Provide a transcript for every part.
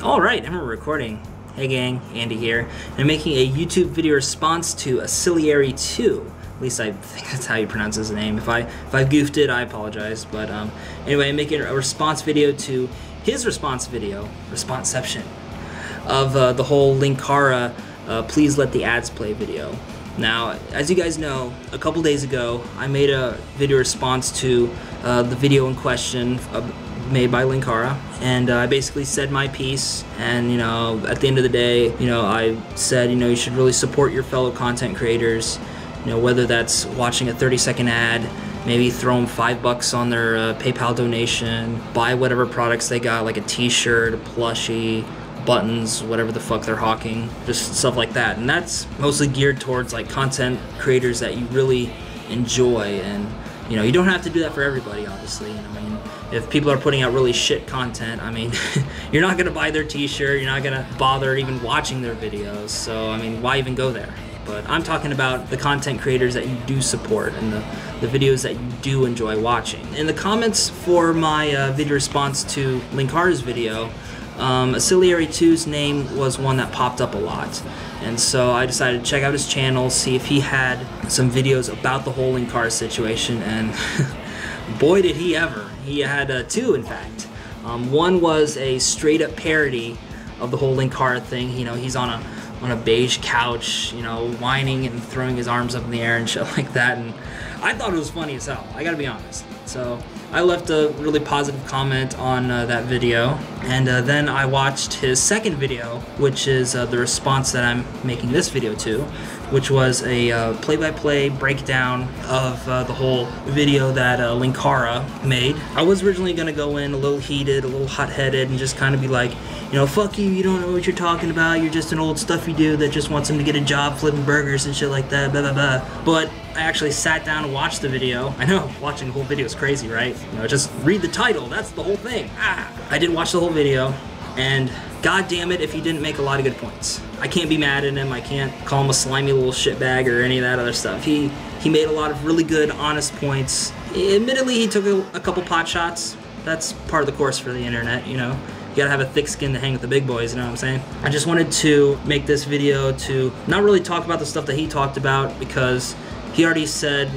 Alright, and we're recording. Hey gang, Andy here, and I'm making a YouTube video response to Ancillary 2. At least I think that's how you pronounce his name. If I goofed it, I apologize. But anyway, I'm making a response video to his response video, responseception, of the whole Linkara please let the ads play video. Now, as you guys know, a couple days ago, I made a video response to the video in question made by Linkara, and I basically said my piece, and you know, at the end of the day, you know, I said, you know, you should really support your fellow content creators, you know, whether that's watching a 30-second ad, maybe throw them $5 on their PayPal donation, buy whatever products they got, like a t-shirt, a plushie, buttons, whatever the fuck they're hawking, just stuff like that. And that's mostly geared towards like content creators that you really enjoy, and you know, you don't have to do that for everybody, obviously. You know, I mean, if people are putting out really shit content, I mean, you're not gonna buy their t-shirt, you're not gonna bother even watching their videos, so I mean, why even go there? But I'm talking about the content creators that you do support and the videos that you do enjoy watching. In the comments for my video response to Linkara's video, Ancillary 2's name was one that popped up a lot, and so I decided to check out his channel, see if he had some videos about the whole Linkara situation, and boy did he ever. He had two, in fact. One was a straight up parody of the whole Linkara thing. You know, he's on a beige couch, you know, whining and throwing his arms up in the air and shit like that, and I thought it was funny as hell, I gotta be honest. So I left a really positive comment on that video, and then I watched his second video, which is the response that I'm making this video to, which was a play-by-play breakdown of the whole video that Linkara made. I was originally going to go in a little heated, a little hot-headed, and just kind of be like, you know, fuck you, you don't know what you're talking about, you're just an old stuffy dude that just wants him to get a job flipping burgers and shit like that, blah blah blah. But I actually sat down and watched the video. I know, watching the whole video is crazy, right? You know, just read the title, that's the whole thing. I did watch the whole video, and god damn it if he didn't make a lot of good points. I can't be mad at him, I can't call him a slimy little shitbag or any of that other stuff. He made a lot of really good, honest points. Admittedly, he took a couple pot shots. That's part of the course for the internet, you know? You gotta have a thick skin to hang with the big boys, you know what I'm saying? I just wanted to make this video to not really talk about the stuff that he talked about, because he already said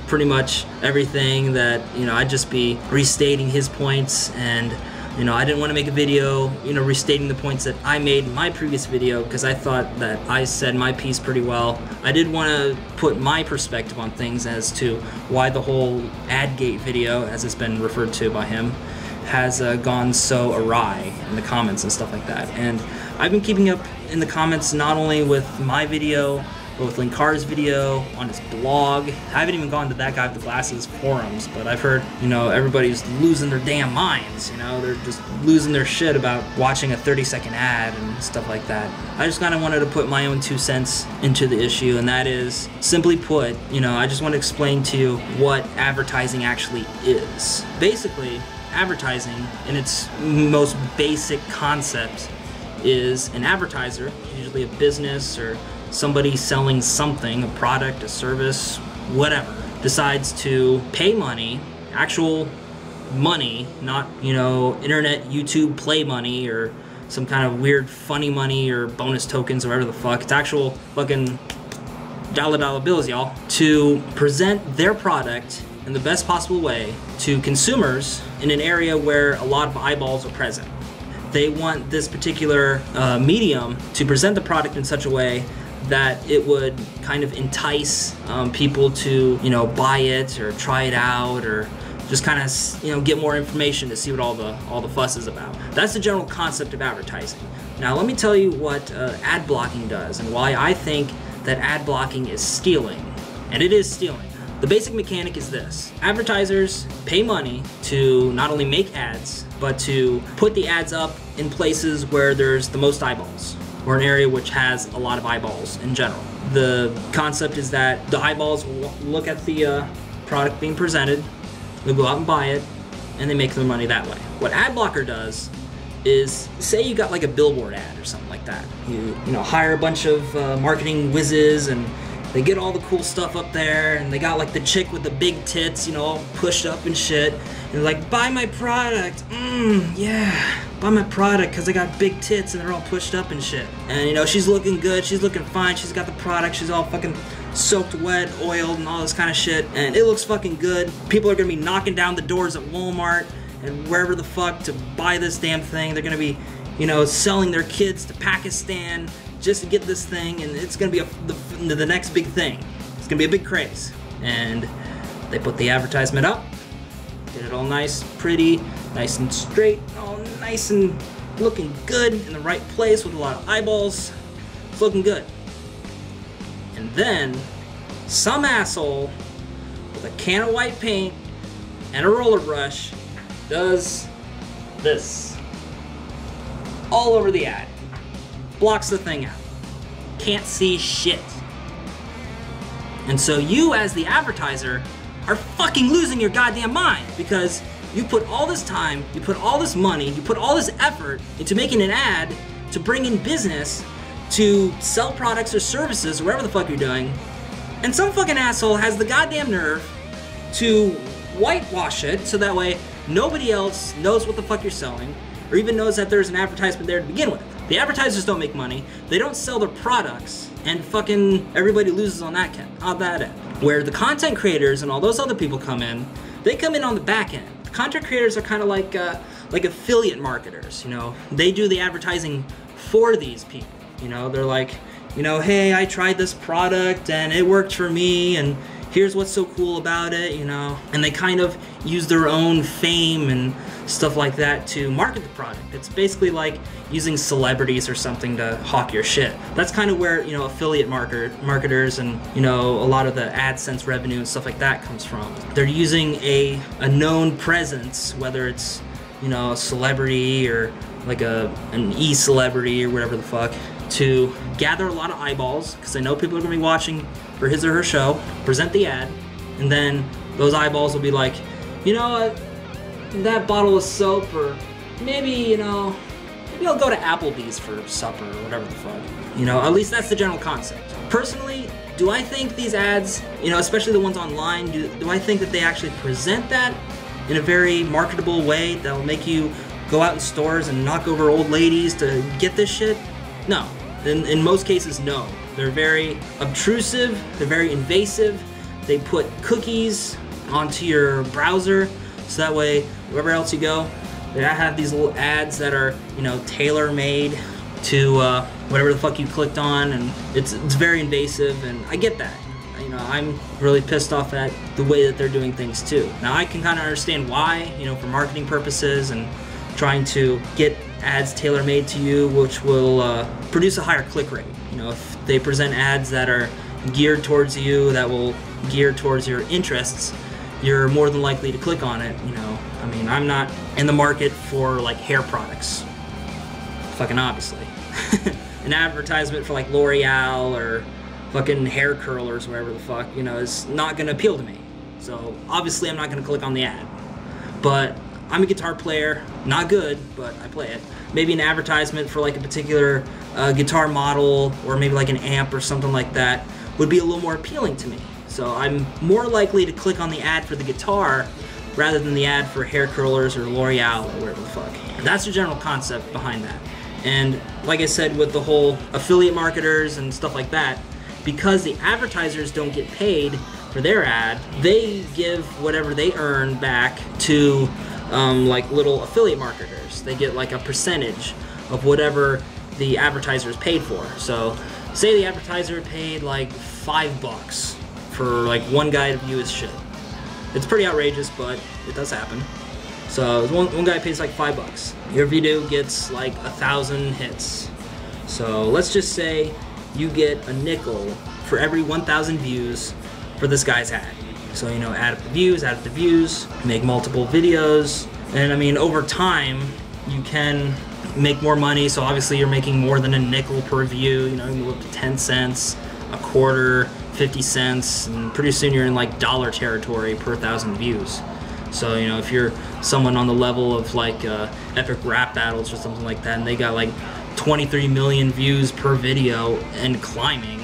pretty much everything that, you know, I'd just be restating his points, and you know, I didn't want to make a video, you know, restating the points that I made in my previous video, because I thought that I said my piece pretty well. I did want to put my perspective on things as to why the whole Adgate video, as it's been referred to by him, has gone so awry in the comments and stuff like that. And I've been keeping up in the comments not only with my video, but with Linkara's video, on his blog. I haven't even gone to that guy with the glasses forums, but I've heard, you know, everybody's losing their damn minds, you know, they're just losing their shit about watching a 30-second ad and stuff like that. I just kind of wanted to put my own 2 cents into the issue, and that is, simply put, you know, I just want to explain to you what advertising actually is. Basically, advertising, in its most basic concept, is an advertiser, usually a business or somebody selling something, a product, a service, whatever, decides to pay money, actual money, not, you know, internet YouTube play money or some kind of weird funny money or bonus tokens or whatever the fuck. It's actual fucking dollar bills, y'all, to present their product in the best possible way to consumers in an area where a lot of eyeballs are present. They want this particular medium to present the product in such a way that it would kind of entice people to, you know, buy it or try it out, or just kind of, you know, get more information to see what all the fuss is about. That's the general concept of advertising. Now let me tell you what ad blocking does, and why I think that ad blocking is stealing. And it is stealing. The basic mechanic is this: advertisers pay money to not only make ads, but to put the ads up in places where there's the most eyeballs, or an area which has a lot of eyeballs in general. The concept is that the eyeballs will look at the product being presented, they'll go out and buy it, and they make their money that way. What ad blocker does is, say you got like a billboard ad or something like that. You know, hire a bunch of marketing whizzes, and they get all the cool stuff up there, and they got like the chick with the big tits, you know, all pushed up and shit, and they're like, buy my product, yeah. buy my product because I got big tits and they're all pushed up and shit. And you know, she's looking good, she's looking fine, she's got the product, she's all fucking soaked wet, oiled, and all this kind of shit, and it looks fucking good. People are gonna be knocking down the doors at Walmart and wherever the fuck to buy this damn thing. They're gonna be, you know, selling their kids to Pakistan just to get this thing, and it's gonna be the next big thing. It's gonna be a big craze. And they put the advertisement up, did it all nice, pretty, nice and straight, all nice and looking good in the right place with a lot of eyeballs. It's looking good. And then some asshole with a can of white paint and a roller brush does this all over the ad. Blocks the thing out. Can't see shit. And so you, as the advertiser, are fucking losing your goddamn mind, because you put all this time, you put all this money, you put all this effort into making an ad to bring in business, to sell products or services, or whatever the fuck you're doing, and some fucking asshole has the goddamn nerve to whitewash it so that way nobody else knows what the fuck you're selling, or even knows that there's an advertisement there to begin with. The advertisers don't make money, they don't sell their products, and fucking everybody loses on that end. Where the content creators and all those other people come in, they come in on the back end. The content creators are kind of like affiliate marketers, you know? They do the advertising for these people, you know? They're like, you know, hey, I tried this product and it worked for me, and here's what's so cool about it, you know? And they kind of use their own fame and stuff like that to market the product. It's basically like using celebrities or something to hawk your shit. That's kind of where, you know, affiliate marketers and, you know, a lot of the AdSense revenue and stuff like that comes from. They're using a known presence, whether it's, you know, a celebrity or like an e-celebrity or whatever the fuck, to gather a lot of eyeballs, because they know people are going to be watching for his or her show, present the ad, and then those eyeballs will be like, you know what, that bottle of soap, or maybe, you know, maybe I'll go to Applebee's for supper or whatever the fuck. You know, at least that's the general concept. Personally, do I think these ads, you know, especially the ones online, do I think that they actually present that in a very marketable way that will make you go out in stores and knock over old ladies to get this shit? No. In most cases, no. They're very obtrusive, they're very invasive. They put cookies onto your browser, so that way, wherever else you go, they have these little ads that are, you know, tailor-made to whatever the fuck you clicked on, and it's very invasive, and I get that. You know, I'm really pissed off at the way that they're doing things too. Now, I can kind of understand why, you know, for marketing purposes and trying to get ads tailor-made to you, which will produce a higher click rate. You know, if they present ads that are geared towards you, that will gear towards your interests, you're more than likely to click on it, you know. I mean, I'm not in the market for like hair products, fucking obviously. An advertisement for like L'Oreal or fucking hair curlers, wherever the fuck, you know, is not gonna appeal to me. So obviously I'm not gonna click on the ad. But I'm a guitar player, not good, but I play it. Maybe an advertisement for like a particular guitar model, or maybe like an amp or something like that, would be a little more appealing to me. So I'm more likely to click on the ad for the guitar rather than the ad for hair curlers or L'Oreal or whatever the fuck. That's the general concept behind that. And like I said, with the whole affiliate marketers and stuff like that, because the advertisers don't get paid for their ad, they give whatever they earn back to like little affiliate marketers. They get like a percentage of whatever the advertiser is paid for. So say the advertiser paid like $5 for like one guy to view his shit. It's pretty outrageous, but it does happen. So one guy pays like $5. Your video gets like 1,000 hits. So let's just say you get a nickel for every 1,000 views for this guy's ad. So, you know, add up the views, make multiple videos, and I mean, over time, you can make more money. So obviously you're making more than a nickel per view. You know, you move up to 10 cents, a quarter, 50 cents, and pretty soon you're in like dollar territory per 1,000 views. So, you know, if you're someone on the level of like epic rap battles or something like that, and they got like 23 million views per video and climbing,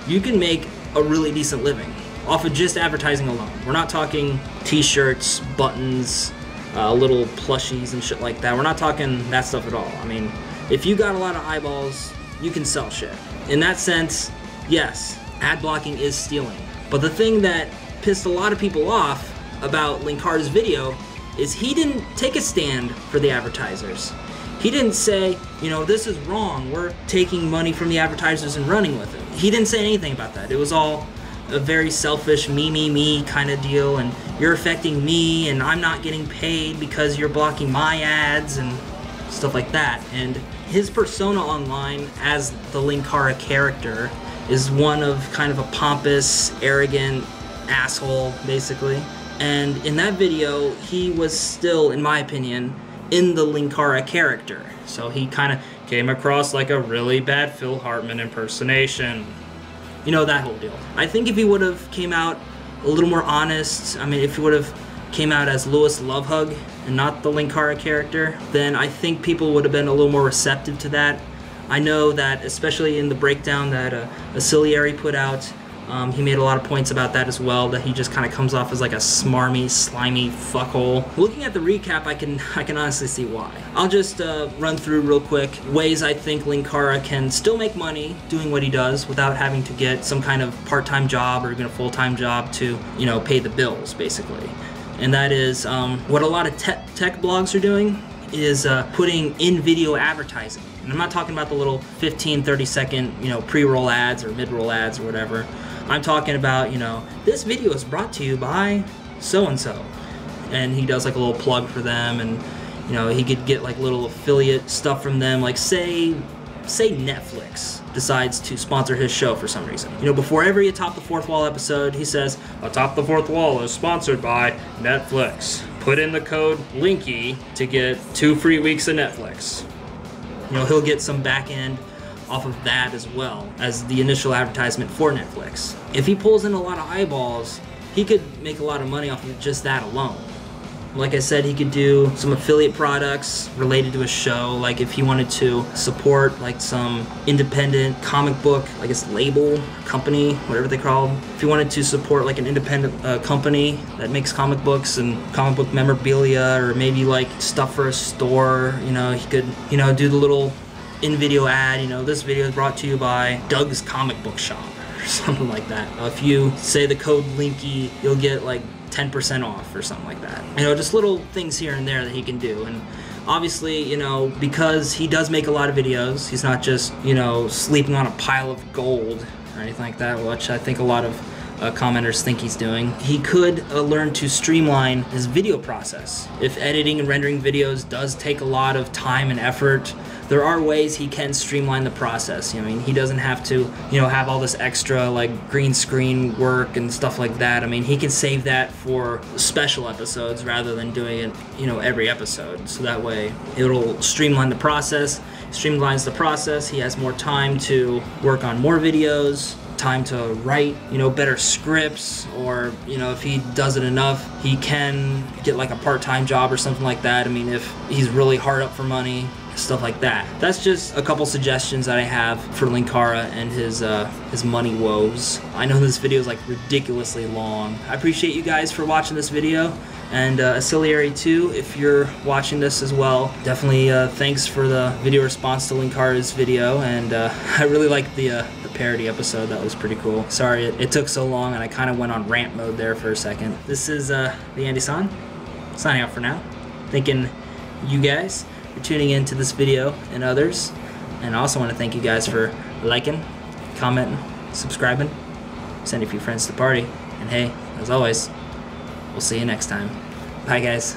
you can make a really decent living off of just advertising alone. We're not talking t-shirts, buttons, little plushies and shit like that. We're not talking that stuff at all. I mean, if you got a lot of eyeballs, you can sell shit. In that sense, yes, ad blocking is stealing. But the thing that pissed a lot of people off about Linkara's video is he didn't take a stand for the advertisers. He didn't say, you know, this is wrong, we're taking money from the advertisers and running with it. He didn't say anything about that. It was all a very selfish me kind of deal, and you're affecting me and I'm not getting paid because you're blocking my ads and stuff like that. And his persona online as the Linkara character is one of kind of a pompous, arrogant asshole, basically. And in that video, he was still, in my opinion, in the Linkara character. So he kind of came across like a really bad Phil Hartman impersonation. You know, that whole deal. I think if he would have came out a little more honest, I mean, if he would have came out as Louis Lovehug and not the Linkara character, then I think people would have been a little more receptive to that. I know that, especially in the breakdown that Aciliary put out, he made a lot of points about that as well, that he just kind of comes off as like a smarmy, slimy fuckhole. Looking at the recap, I can honestly see why. I'll just run through real quick ways I think Linkara can still make money doing what he does without having to get some kind of part-time job or even a full-time job to, you know, pay the bills, basically. And that is what a lot of tech blogs are doing is putting in-video advertising. And I'm not talking about the little 15, 30-second, you know, pre-roll ads or mid-roll ads or whatever. I'm talking about, you know, this video is brought to you by so-and-so. And he does like a little plug for them, and, you know, he could get like little affiliate stuff from them. Like say Netflix decides to sponsor his show for some reason. You know, before every Atop the Fourth Wall episode, he says, Atop the Fourth Wall is sponsored by Netflix. Put in the code LINKY to get 2 free weeks of Netflix. You know, he'll get some back end off of that as well as the initial advertisement for Netflix. If he pulls in a lot of eyeballs, he could make a lot of money off of just that alone. Like I said, he could do some affiliate products related to his show, like if he wanted to support like some independent comic book, I guess label, company, whatever they call them. If he wanted to support like an independent company that makes comic books and comic book memorabilia, or maybe like stuff for a store, you know, he could, you know, do the little in-video ad, you know, this video is brought to you by Doug's Comic Book Shop, or something like that. If you say the code LINKY, you'll get like 10% off or something like that. You know, just little things here and there that he can do. And obviously, you know, because he does make a lot of videos, he's not just, you know, sleeping on a pile of gold or anything like that, which I think a lot of commenters think he's doing. He could learn to streamline his video process. If editing and rendering videos does take a lot of time and effort, there are ways he can streamline the process. I mean, he doesn't have to, you know, have all this extra like green screen work and stuff like that. I mean, he can save that for special episodes rather than doing it, you know, every episode. So that way it'll streamline the process. Streamlines the process. He has more time to work on more videos, time to write, you know, better scripts, or, you know, if he does it enough, he can get like a part-time job or something like that. I mean, if he's really hard up for money, stuff like that. That's just a couple suggestions that I have for Linkara and his money woes. I know this video is like ridiculously long. I appreciate you guys for watching this video, and Aciliary too, if you're watching this as well. Definitely thanks for the video response to Linkara's video, and I really liked the parody episode. That was pretty cool. Sorry it took so long and I kind of went on rant mode there for a second. This is TheAndySan, signing out for now. Thanking you guys for tuning in to this video and others, and I also want to thank you guys for liking, commenting, subscribing, sending a few friends to the party, and hey, as always, we'll see you next time. Bye guys.